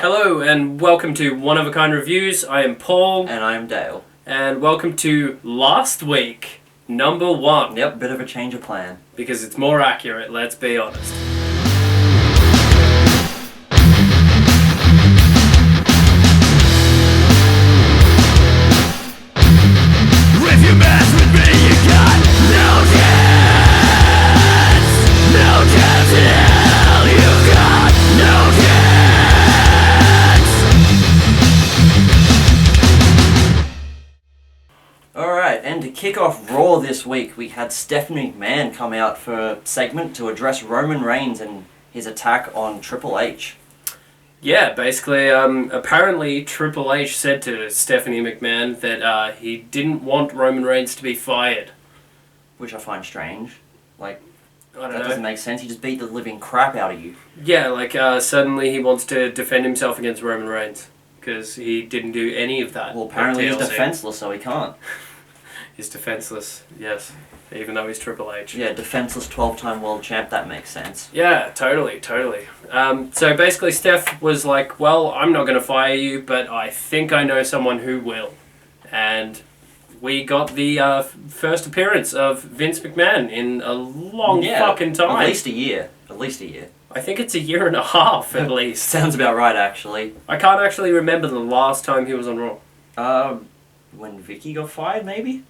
Hello and welcome to One of a Kind Reviews. I am Paul. And I am Dale. And welcome to last week, number 1. Yep, bit of a change of plan. Because it's more accurate, let's be honest. If you mess with me, you got no chance. No chance in hell, you've got no chance. Alright, and to kick off Raw this week, we had Stephanie McMahon come out for a segment to address Roman Reigns and his attack on Triple H. Yeah, basically, apparently Triple H said to Stephanie McMahon that he didn't want Roman Reigns to be fired. Which I find strange. Like, I don't that know. doesn't make sense. He just beat the living crap out of you. Yeah, like suddenly he wants to defend himself against Roman Reigns. Because he didn't do any of that. Well, apparently he's TLC. defenseless, so he can't. He's defenseless, yes. Even though he's Triple H. Yeah, defenseless 12-time world champ, that makes sense. Yeah, totally. So basically Steph was like, well, I'm not going to fire you, but I think I know someone who will. And we got the first appearance of Vince McMahon in a long fucking time. At least a year. I think it's a year and a half at least. Sounds about right, actually. I can't actually remember the last time he was on Raw. When Vicky got fired, maybe?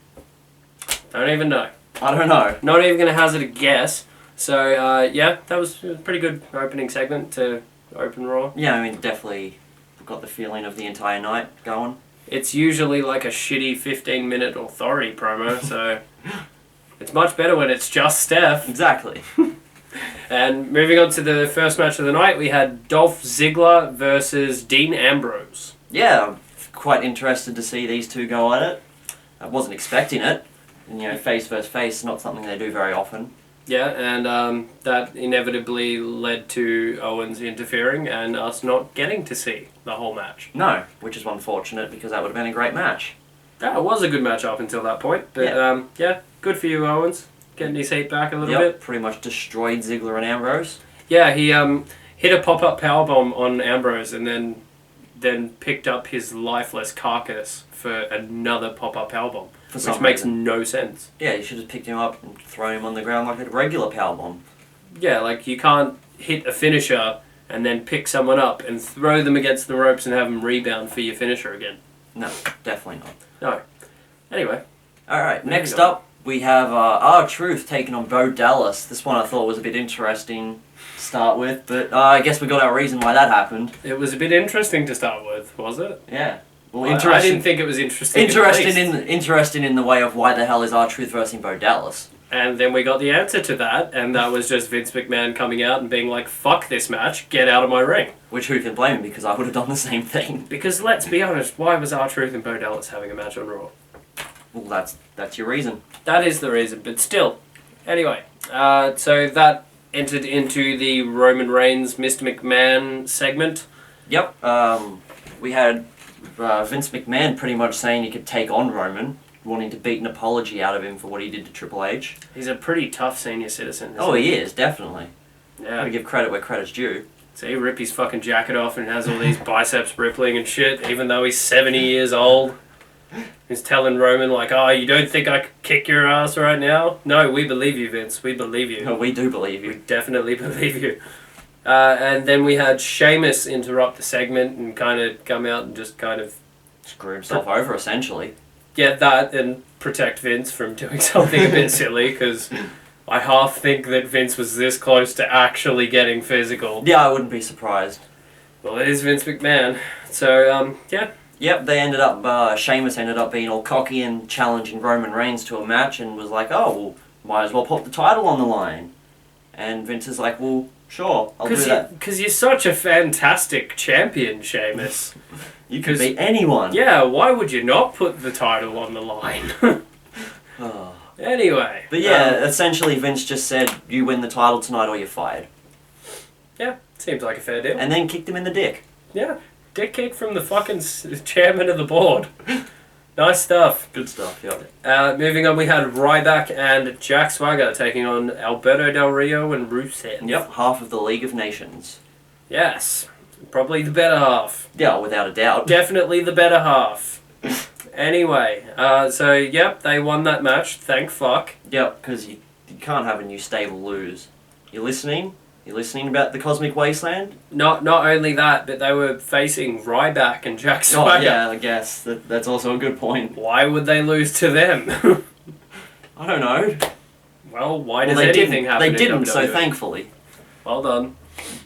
Don't even know. I don't know. Not even going to hazard a guess. So, yeah, that was a pretty good opening segment to open Raw. Yeah, I mean, definitely got the feeling of the entire night going. It's usually like a shitty 15-minute authority promo, so it's much better when it's just Steph. Exactly. And moving on to the first match of the night, we had Dolph Ziggler versus Dean Ambrose. Yeah, I'm quite interested to see these two go at it. I wasn't expecting it. And, face versus face, not something they do very often. Yeah, and that inevitably led to Owens interfering and us not getting to see the whole match. No, which is unfortunate because that would have been a great match. Yeah, it was a good match up until that point, but yeah, good for you, Owens. Getting his heat back a little bit. Pretty much destroyed Ziggler and Ambrose. Yeah, he hit a pop-up powerbomb on Ambrose and then picked up his lifeless carcass for another pop-up powerbomb. Which makes no sense. Yeah, you should have picked him up and thrown him on the ground like a regular powerbomb. Yeah, like you can't hit a finisher and then pick someone up and throw them against the ropes and have them rebound for your finisher again. No, definitely not. No. Anyway. Alright, next up we have R-Truth taking on Bo Dallas. This one I thought was a bit interesting to start with, but I guess we got our reason why that happened. It was a bit interesting to start with, was it? Yeah. Well, I didn't think it was interesting. Interesting in the way of why the hell is R-Truth versus Bo Dallas. And then we got the answer to that, and that was just Vince McMahon coming out and being like, fuck this match, get out of my ring. Which who can blame him, because I would have done the same thing. Because let's be honest, why was R-Truth and Bo Dallas having a match on Raw? Well, that's your reason. That is the reason, but still. Anyway, so that entered into the Roman Reigns, Mr. McMahon segment. Yep, we had Vince McMahon pretty much saying he could take on Roman, wanting to beat an apology out of him for what he did to Triple H. He's a pretty tough senior citizen. Oh, he is, definitely. Yeah. Gotta give credit where credit's due. So he ripped his fucking jacket off and has all these biceps rippling and shit, even though he's 70 years old. He's telling Roman, like, oh, you don't think I could kick your ass right now? No, we believe you, Vince. We believe you. No, we do believe you. We definitely believe you. And then we had Sheamus interrupt the segment and kind of come out and just kind of screw himself over, essentially. Get that and protect Vince from doing something a bit silly, because I half think that Vince was this close to actually getting physical. Yeah, I wouldn't be surprised. Well, it is Vince McMahon. So, yeah. Yep, they ended up, Sheamus ended up being all cocky and challenging Roman Reigns to a match and was like, oh, well, might as well put the title on the line. And Vince is like, well, sure, I'll do that. Because you're such a fantastic champion, Sheamus. You could beat anyone. Yeah, why would you not put the title on the line? Oh. Anyway. But yeah, essentially Vince just said, you win the title tonight or you're fired. Yeah, seems like a fair deal. And then kicked him in the dick. Yeah, dick kick from the fucking chairman of the board. Nice stuff. Good stuff, yeah. Moving on, we had Ryback and Jack Swagger taking on Alberto Del Rio and Rusev. Yep, half of the League of Nations. Yes. Probably the better half. Yeah, without a doubt. Definitely the better half. Anyway, so yep, they won that match. Thank fuck. Yep, because you can't have a new stable lose. You listening? You listening about the Cosmic Wasteland? Not only that, but they were facing Ryback and Jack Swagger. Oh, yeah, I guess. That's also a good point. Why would they lose to them? I don't know. Well, why does anything happen? They didn't, in so WWE? thankfully. Well done.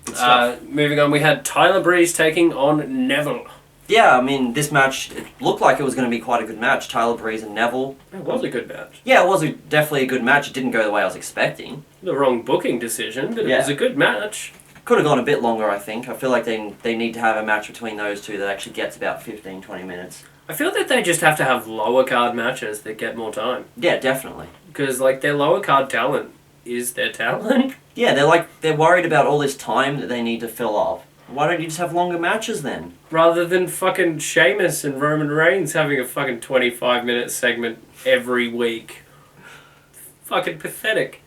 Good stuff. Moving on, we had Tyler Breeze taking on Neville. Yeah, I mean, this match, it looked like it was going to be quite a good match. Tyler Breeze and Neville. It was a good match. Yeah, it was definitely a good match. It didn't go the way I was expecting. The wrong booking decision, but it was a good match. Could have gone a bit longer, I think. I feel like they need to have a match between those two that actually gets about 15, 20 minutes. I feel that they just have to have lower card matches that get more time. Yeah, definitely. Because, like, their lower card talent is their talent. Yeah, they're worried about all this time that they need to fill up. Why don't you just have longer matches then? Rather than fucking Sheamus and Roman Reigns having a fucking 25-minute segment every week. Fucking pathetic.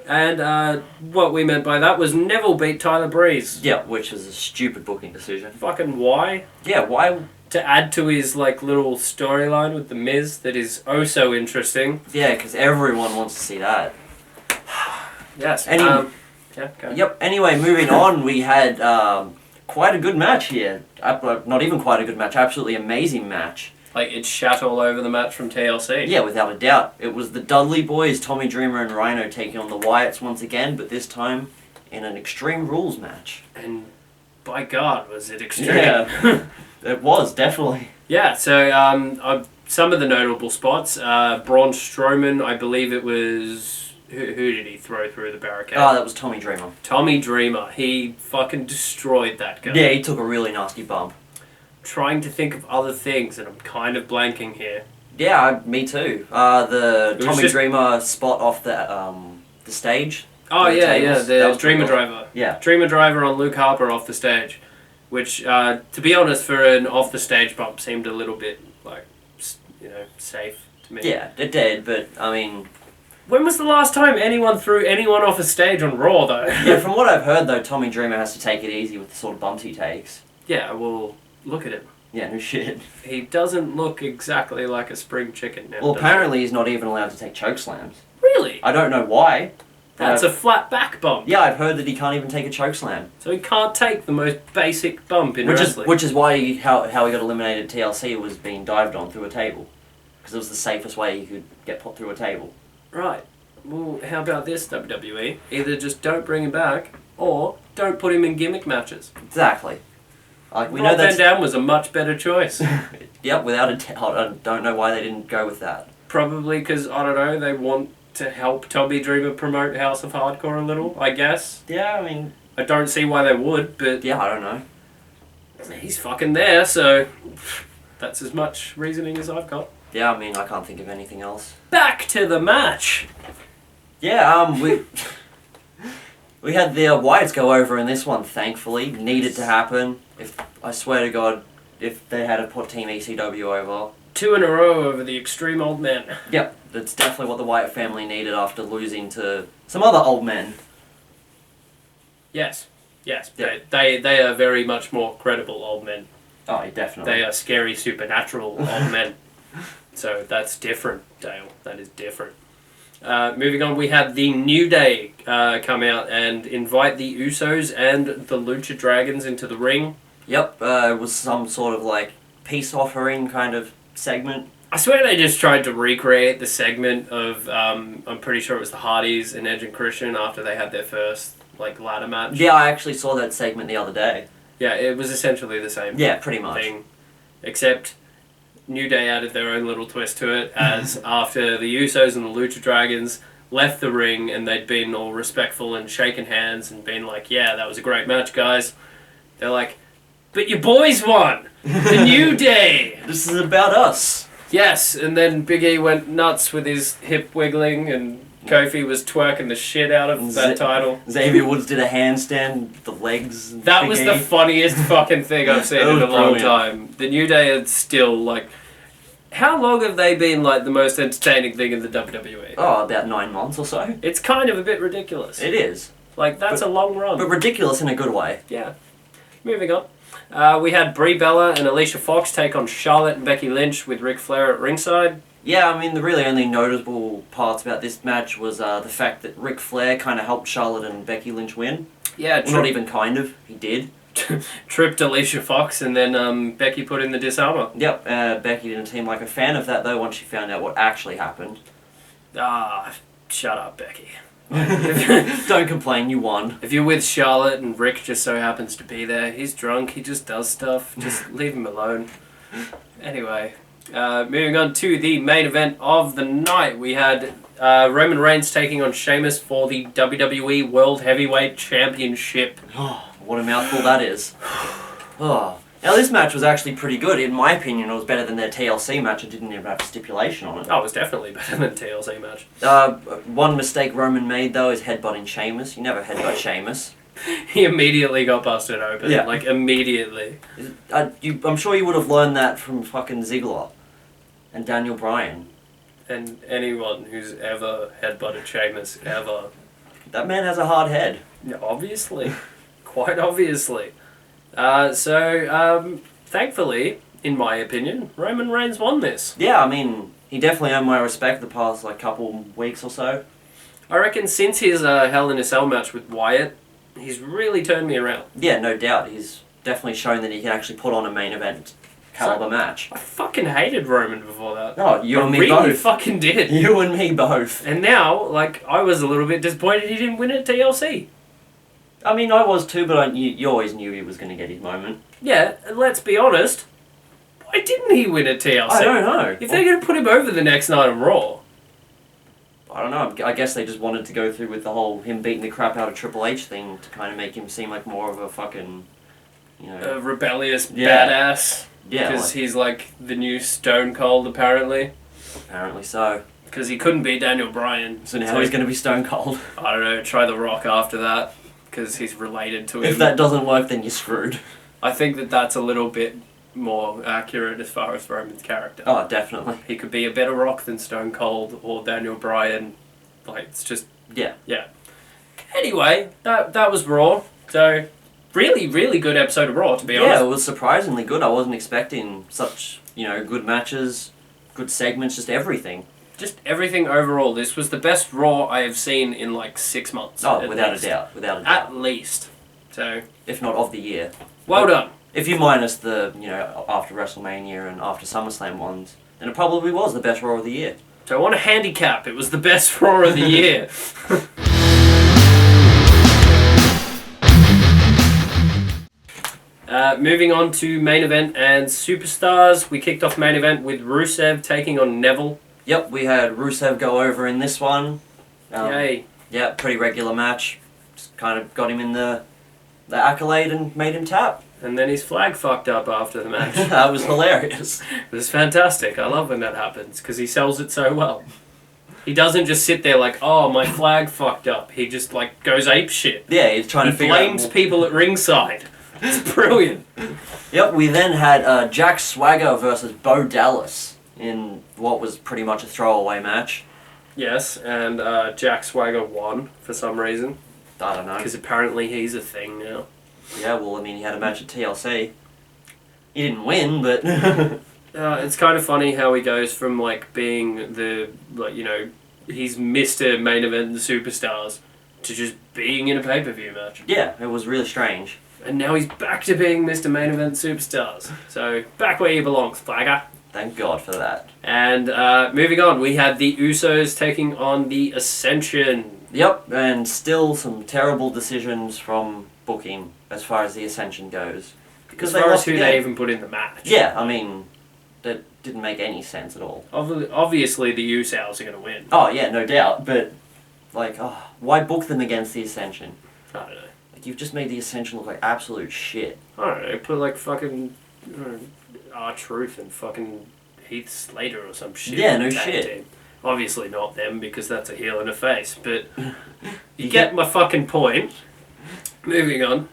And what we meant by that was Neville beat Tyler Breeze. Yeah, which is a stupid booking decision. Fucking why? Yeah, why? To add to his like little storyline with The Miz that is oh so interesting. Yeah, because everyone wants to see that. Yes. Yeah, go. Yep. Anyway, moving on, we had quite a good match here. Not even quite a good match, absolutely amazing match. Like, it shat all over the match from TLC. Yeah, without a doubt. It was the Dudley Boys, Tommy Dreamer and Rhino taking on the Wyatts once again, but this time in an Extreme Rules match. And by God, was it extreme. Yeah, it was, definitely. Yeah, so some of the notable spots, Braun Strowman, I believe it was... Who did he throw through the barricade? Oh, that was Tommy Dreamer. Tommy Dreamer. He fucking destroyed that guy. Yeah, he took a really nasty bump. Trying to think of other things, and I'm kind of blanking here. Yeah, me too. The Tommy just... Dreamer spot off the stage. Oh, yeah, the Dreamer cool. Driver. Yeah. Dreamer Driver on Luke Harper off the stage. Which, to be honest, for an off-the-stage bump, seemed a little bit, like, safe to me. Yeah, it did, but, I mean... When was the last time anyone threw anyone off a stage on Raw, though? Yeah, from what I've heard, though, Tommy Dreamer has to take it easy with the sort of bumps he takes. Yeah, well, look at him. Yeah, no shit. He doesn't look exactly like a spring chicken now. Well, apparently he's not even allowed to take choke slams. Really? I don't know why. That's a flat back bump. Yeah, I've heard that he can't even take a choke slam. So he can't take the most basic bump in wrestling. Which is why how he got eliminated at TLC was being dived on through a table. Because it was the safest way he could get put through a table. Right. Well, how about this, WWE? Either just don't bring him back, or don't put him in gimmick matches. Exactly. Like, we Rob know Van that's... Dam was a much better choice. Yep, without a doubt. I don't know why they didn't go with that. Probably because, I don't know, they want to help Tommy Dreamer promote House of Hardcore a little, I guess. Yeah, I mean... I don't see why they would, but... Yeah, I don't know. He's fucking there, so... That's as much reasoning as I've got. Yeah, I mean, I can't think of anything else. Back to the match! Yeah, we had the Wyatts go over in this one, thankfully. Needed to happen. I swear to God, if they had put Team ECW over... 2 in a row over the Extreme Old Men. Yep, that's definitely what the Wyatt family needed after losing to some other old men. Yes. Yep. They are very much more credible old men. Oh, definitely. They are scary, supernatural old men. So that's different, Dale. That is different. Moving on, we had the New Day come out and invite the Usos and the Lucha Dragons into the ring. Yep, it was some sort of like peace offering kind of segment. I swear they just tried to recreate the segment of, I'm pretty sure it was the Hardys and Edge and Christian after they had their first like ladder match. Yeah, I actually saw that segment the other day. Yeah, it was essentially the same pretty much thing, except New Day added their own little twist to it, as after the Usos and the Lucha Dragons left the ring and they'd been all respectful and shaking hands and been like, yeah, that was a great match, guys. They're like, but your boys won! The New Day! This is about us! Yes, and then Big E went nuts with his hip wiggling and Kofi was twerking the shit out of that title. Xavier Woods did a handstand with the legs. That was the funniest fucking thing I've seen in a long time. The New Day are still like... How long have they been like the most entertaining thing in the WWE? Oh, about 9 months or so. It's kind of a bit ridiculous. It is. Like, that's a long run. But ridiculous in a good way. Yeah. Moving on. We had Brie Bella and Alicia Fox take on Charlotte and Becky Lynch with Ric Flair at ringside. Yeah, I mean, the really only notable parts about this match was the fact that Ric Flair kind of helped Charlotte and Becky Lynch win. Yeah, Well, not even kind of, he did. Tripped Alicia Fox and then Becky put in the disarmer. Yep, Becky didn't seem like a fan of that though once she found out what actually happened. Ah, shut up, Becky. Don't complain, you won. If you're with Charlotte and Rick just so happens to be there, he's drunk, he just does stuff, just leave him alone. Anyway, moving on to the main event of the night, we had Roman Reigns taking on Sheamus for the WWE World Heavyweight Championship. Oh, what a mouthful that is. Oh. Now this match was actually pretty good. In my opinion, it was better than their TLC match. It didn't even have a stipulation on it. Oh, it was definitely better than TLC match. One mistake Roman made though is headbutting Sheamus. You never headbutt Sheamus. He immediately got busted open. Yeah. Like, immediately. I'm sure you would have learned that from fucking Ziggler and Daniel Bryan. And anyone who's ever headbutted Sheamus, ever. That man has a hard head. Yeah, obviously. Quite obviously. Thankfully, in my opinion, Roman Reigns won this. Yeah, I mean, he definitely earned my respect the past couple weeks or so. I reckon since his Hell in a Cell match with Wyatt, he's really turned me around. Yeah, no doubt. He's definitely shown that he can actually put on a main event caliber match. I fucking hated Roman before that. Oh, you and me really both. Fucking did. You and me both. And now, I was a little bit disappointed he didn't win at TLC. I mean, I was too, but you always knew he was going to get his moment. Yeah, and let's be honest. Why didn't he win at TLC? I don't know. If they're going to put him over the next night on Raw. I don't know. I guess they just wanted to go through with the whole him beating the crap out of Triple H thing to kind of make him seem like more of a fucking, A rebellious Yeah. badass. Yeah, Because he's like the new Stone Cold, apparently. apparently so. Because he couldn't beat Daniel Bryan. So now he's going to be Stone Cold. I don't know, try The Rock after that. Because he's related to him. If that doesn't work, then you're screwed. I think that's a little bit more accurate as far as Roman's character. Oh, definitely. He could be a better Rock than Stone Cold or Daniel Bryan. It's just... Yeah. Yeah. Anyway, that was Raw. So, really, really good episode of Raw, to be honest. Yeah, it was surprisingly good. I wasn't expecting such, good matches, good segments, just everything. Just everything overall. This was the best Raw I have seen in 6 months. Oh, without a doubt. At least. So, If not of the year. well done. If you minus the, after WrestleMania and after SummerSlam ones, then it probably was the best Raw of the year. So I want to handicap. It was the best Raw of the year. Moving on to main event and superstars. We kicked off main event with Rusev taking on Neville. Yep, we had Rusev go over in this one. Yay. Yeah, pretty regular match. Just kind of got him in the accolade and made him tap. And then his flag fucked up after the match. That was hilarious. It was fantastic. I love when that happens because he sells it so well. He doesn't just sit there like, oh, my flag fucked up. He just goes ape shit. Yeah, he's trying He to figure out... blames people at ringside. It's brilliant. Yep, we then had Jack Swagger versus Bo Dallas in what was pretty much a throwaway match. Yes, and Jack Swagger won for some reason. I don't know. Because apparently he's a thing now. Yeah, well, I mean, he had a match at TLC. He didn't win, but... It's kind of funny how he goes from being the, he's Mr. Main Event the Superstars to just being in a pay-per-view match. Yeah, it was really strange. And now he's back to being Mr. Main Event Superstars. So, back where he belongs, Flagger. Thank God for that. And moving on, we had the Usos taking on the Ascension. Yep, and still some terrible decisions from booking as far as the Ascension goes. As far as who they even put in the match. Yeah, I mean, that didn't make any sense at all. Obviously, the Usos are going to win. Oh, yeah, no doubt, but, why book them against the Ascension? I don't know. You've just made the Ascension look like absolute shit. I don't know, put fucking R-Truth and fucking Heath Slater or some shit. Yeah, no shit. Team. Obviously not them because that's a heel and a face, but you get my fucking point. Moving on,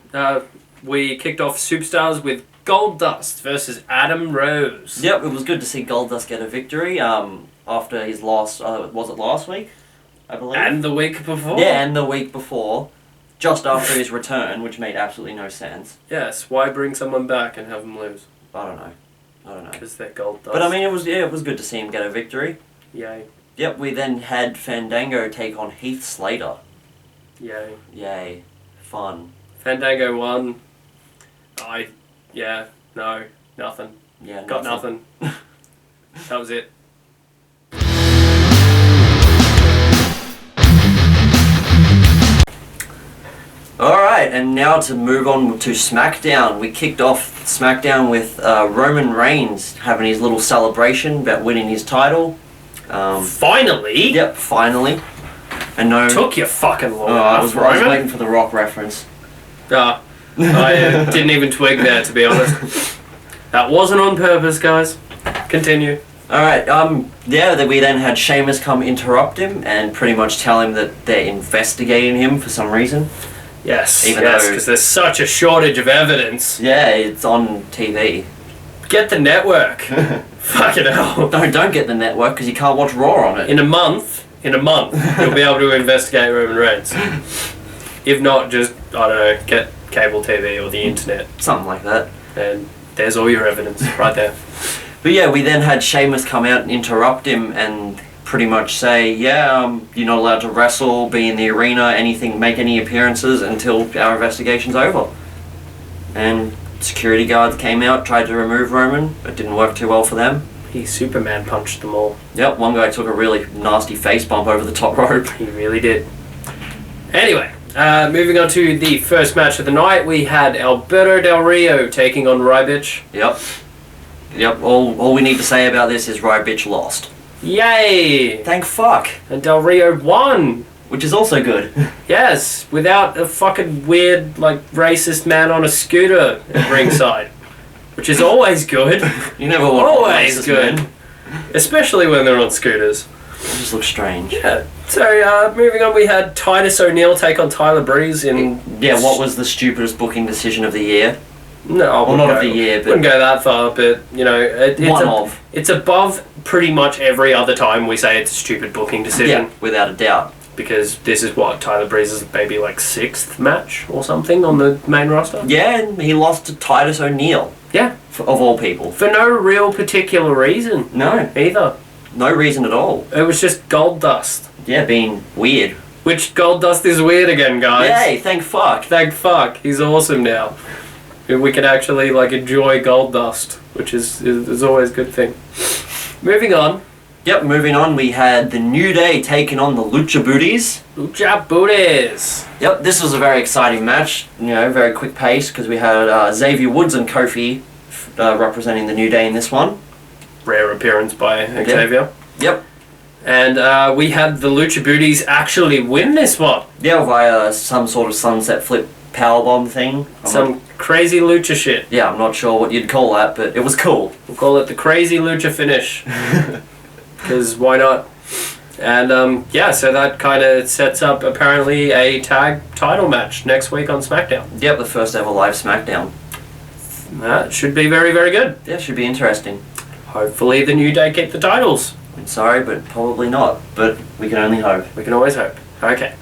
we kicked off Superstars with Goldust versus Adam Rose. Yep, it was good to see Goldust get a victory after his loss, was it last week? I believe. And the week before. Yeah, and the week before. just after his return, which made absolutely no sense. Yes, why bring someone back and have them lose? I don't know. Because they're gold dust. But I mean, it was good to see him get a victory. Yay. Yep, we then had Fandango take on Heath Slater. Yay. Yay. Fun. Fandango won. No, nothing. Yeah, Got nothing. That was it. Alright, and now to move on to SmackDown. We kicked off SmackDown with Roman Reigns having his little celebration about winning his title. Finally? Yep, finally. And no... Took you fucking long I was Roman. waiting for the Rock reference. I didn't even twig there, to be honest. That wasn't on purpose, guys. Continue. Alright, we then had Sheamus come interrupt him and pretty much tell him that they're investigating him for some reason. Yes, Even because there's such a shortage of evidence. Yeah, it's on TV. Get the network. Fucking hell. No, don't get the network because you can't watch Raw on it. In a month, you'll be able to investigate Roman Reigns. If not, just, I don't know, get cable TV or the internet. Something like that. And there's all your evidence right there. But yeah, we then had Sheamus come out and interrupt him and pretty much say, you're not allowed to wrestle, be in the arena, make any appearances until our investigation's over. And security guards came out, tried to remove Roman, but didn't work too well for them. He Superman punched them all. Yep, one guy took a really nasty face bump over the top rope. He really did. Anyway, moving on to the first match of the night, we had Alberto Del Rio taking on Rybic. Yep, all we need to say about this is Rybic lost. Yay! Thank fuck. And Del Rio won! Which is also good. Yes, without a fucking weird, racist man on a scooter at ringside. Which is always good. You never want always racist good. men. Especially when they're on scooters. It just looks strange. Yeah. So, moving on, we had Titus O'Neil take on Tyler Breeze in... Yeah, what was the stupidest booking decision of the year? No, well, not of the year, but... Wouldn't go that far, but, it's above pretty much every other time we say it's a stupid booking decision. Yeah, without a doubt. Because this is what, Tyler Breeze's maybe 6th match or something on the main roster? Yeah, and he lost to Titus O'Neil. Yeah. Of all people. For no real particular reason. No. Either. No reason at all. It was just gold dust. Yeah, being weird. Which gold dust is weird again, guys. Yay, thank fuck. Thank fuck. He's awesome now. We can actually enjoy gold dust, which is always a good thing. Moving on. Yep, moving on, we had the New Day taking on the Lucha Booties. Lucha Booties. Yep, this was a very exciting match. Very quick pace because we had Xavier Woods and Kofi representing the New Day in this one. Rare appearance by Xavier. Yep. And we had the Lucha Booties actually win this one. Yeah, via some sort of sunset flip powerbomb thing. Crazy lucha shit. Yeah, I'm not sure what you'd call that, but it was cool. We'll call it the crazy lucha finish. Because why not? And so that kind of sets up apparently a tag title match next week on SmackDown. Yep, the first ever live SmackDown. That should be very, very good. Yeah, should be interesting. Hopefully the New Day keep the titles. I'm sorry, but probably not. But we can only hope. We can always hope. Okay.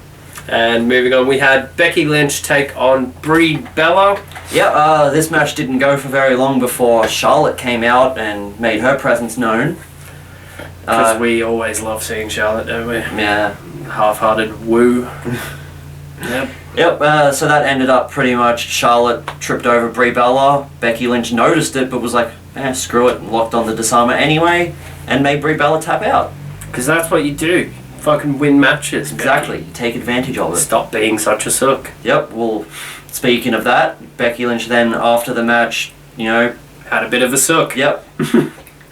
And moving on, we had Becky Lynch take on Brie Bella. Yeah, this match didn't go for very long before Charlotte came out and made her presence known. Because we always love seeing Charlotte, don't we? Yeah. Half-hearted woo. Yep. Yep, so that ended up pretty much Charlotte tripped over Brie Bella. Becky Lynch noticed it, but was like, screw it, and locked on the disarmer anyway, and made Brie Bella tap out. Because that's what you do. Fucking win matches. Exactly, you take advantage of it. Stop being such a sook. Yep, well, speaking of that, Becky Lynch then, after the match, had a bit of a sook. Yep,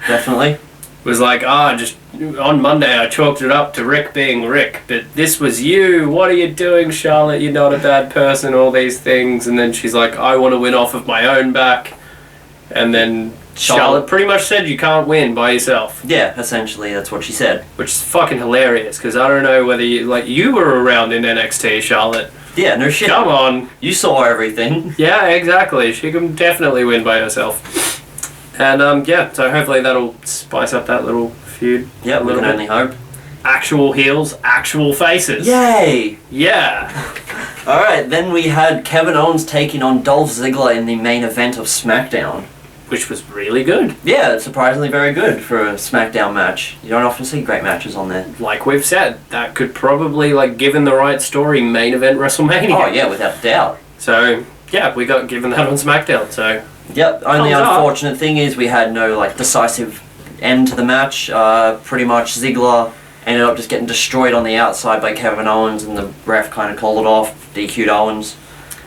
definitely. Was like, just on Monday I chalked it up to Rick being Rick, but this was you. What are you doing, Charlotte? You're not a bad person, all these things. And then she's like, I want to win off of my own back. And then Charlotte pretty much said you can't win by yourself. Yeah, essentially that's what she said. Which is fucking hilarious, because I don't know whether you were around in NXT, Charlotte. Yeah, no shit. Come on. You saw everything. Yeah, exactly. She can definitely win by herself. And so hopefully that'll spice up that little feud. Yeah, we can only hope. Actual heels, actual faces. Yay! Yeah. Alright, then we had Kevin Owens taking on Dolph Ziggler in the main event of SmackDown. Which was really good. Yeah, surprisingly very good for a SmackDown match. You don't often see great matches on there. Like we've said, that could probably, like, given the right story, main event WrestleMania. Oh yeah, without a doubt. So, yeah, we got given that on SmackDown, so... Yep, only Thumbs up. unfortunate thing is we had no, like, decisive end to the match. Pretty much Ziggler ended up just getting destroyed on the outside by Kevin Owens, and the ref kind of called it off, DQ'd Owens.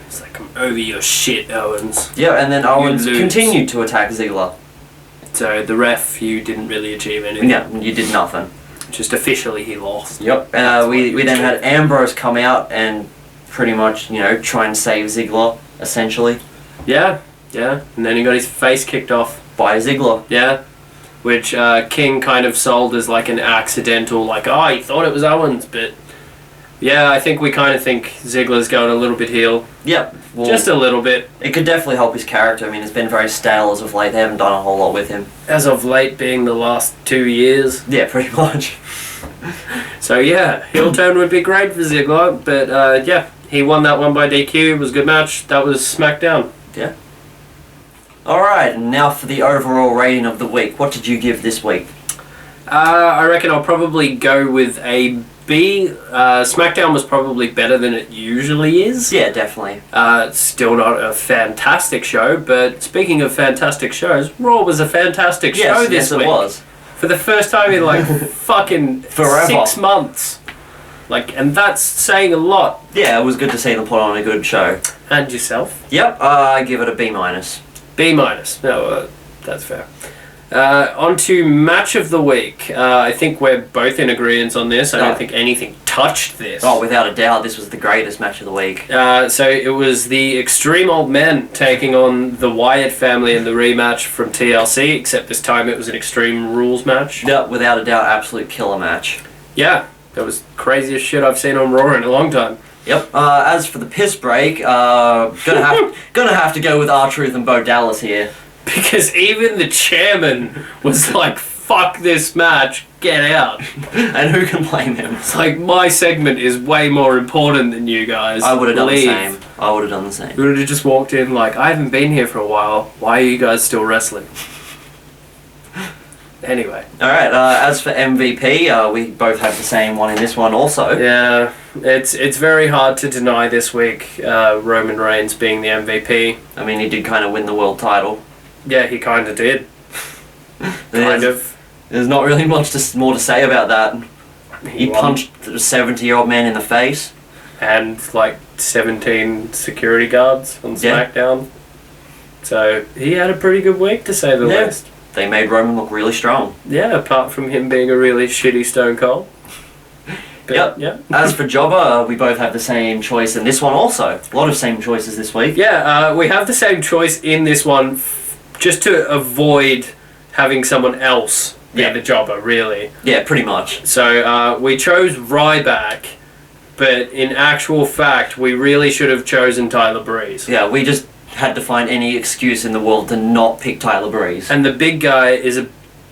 It's like, I'm over your shit, Owens. Yeah, and then Owens lose. continued to attack Ziggler. So, the ref, you didn't really achieve anything. Yeah, you did nothing. Just officially he lost. Yep. We then had Ambrose come out and pretty much, you know, try and save Ziggler, essentially, Yeah, yeah. And then he got his face kicked off. by Ziggler. Yeah. Which King kind of sold as like an accidental, like, oh, he thought it was Owens, but yeah, I think we kind of think Ziggler's going a little bit heel. Yep. Well, Just a little bit. it could definitely help his character. I mean, it's been very stale as of late. They haven't done a whole lot with him. As of late being the last 2 years. Yeah, pretty much. So yeah, heel turn would be great for Ziggler, but yeah, he won that one by DQ. It was a good match. That was SmackDown. Yeah. Alright, and now for the overall rating of the week. What did you give this week? I reckon I'll probably go with a B. SmackDown was probably better than it usually is. Yeah, definitely. It's still not a fantastic show, but speaking of fantastic shows, Raw was a fantastic show this yes, week. it was. For the first time in like fucking Forever. 6 months. Like, and that's saying a lot. Yeah, it was good to see them put on a good show. And yourself? Yep, I give it a B minus. B minus. No, that's fair. On to match of the week. I think we're both in agreement on this. I No. don't think anything touched this. Oh, without a doubt, this was the greatest match of the week. So it was the Extreme Old Men taking on the Wyatt family in the rematch from TLC, except this time it was an Extreme Rules match. Yep, without a doubt, absolute killer match. Yeah, that was craziest shit I've seen on Raw in a long time. Yep. As for the piss break, gonna have to go with R-Truth and Bo Dallas here. Because even the chairman was like, fuck this match, get out. And who can blame him? It's like, my segment is way more important than you guys. I would have done the Leave. same. I would have done the same. We would have just walked in like, I haven't been here for a while. Why are you guys still wrestling? Anyway. Alright, as for MVP, we both have the same one in this one also. Yeah, it's very hard to deny this week Roman Reigns being the MVP. I mean, he did kind of win the world title. Yeah, he kind of did. Kind of. There's not really much more to say about that. He won. punched a 70-year-old man in the face. And like 17 security guards on Yeah. SmackDown. So he had a pretty good week, to say the Yeah. least. They made Roman look really strong. Yeah, apart from him being a really shitty Stone Cold. But, Yep. Yeah. As for Jobber, we both have the same choice in this one also. A lot of same choices this week. Yeah, we have the same choice in this one, just to avoid having someone else be Yeah. the jobber, really. Yeah, pretty much. So we chose Ryback, but in actual fact, we really should have chosen Tyler Breeze. Yeah, we just had to find any excuse in the world to not pick Tyler Breeze. And the big guy is a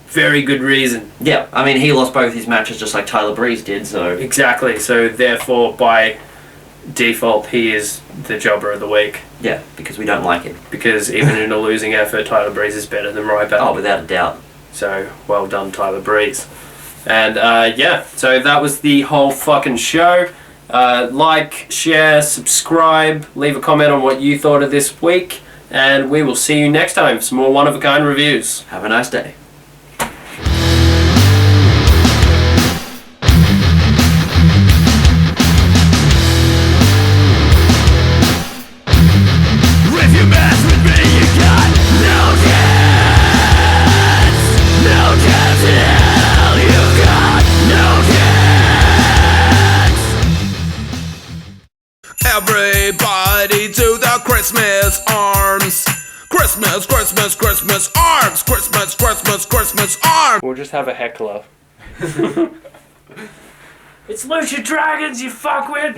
very good reason. Yeah, I mean, he lost both his matches just like Tyler Breeze did, so... Exactly, so therefore, by default, he is the jobber of the week. Yeah, because we don't like him. Because even in a losing effort, Tyler Breeze is better than Ryback. Oh, without a doubt. So, well done, Tyler Breeze. And, yeah, so that was the whole fucking show. Like, share, subscribe, leave a comment on what you thought of this week, and we will see you next time for some more one-of-a-kind reviews. Have a nice day. If you mess with me, you got no chance. No chance in hell. You got no chance. Everybody to the Christmas arms. Christmas, Christmas, Christmas arms. Christmas, Christmas, Christmas arms. We'll just have a heckler. It's Lucha Dragons, you fuckwit!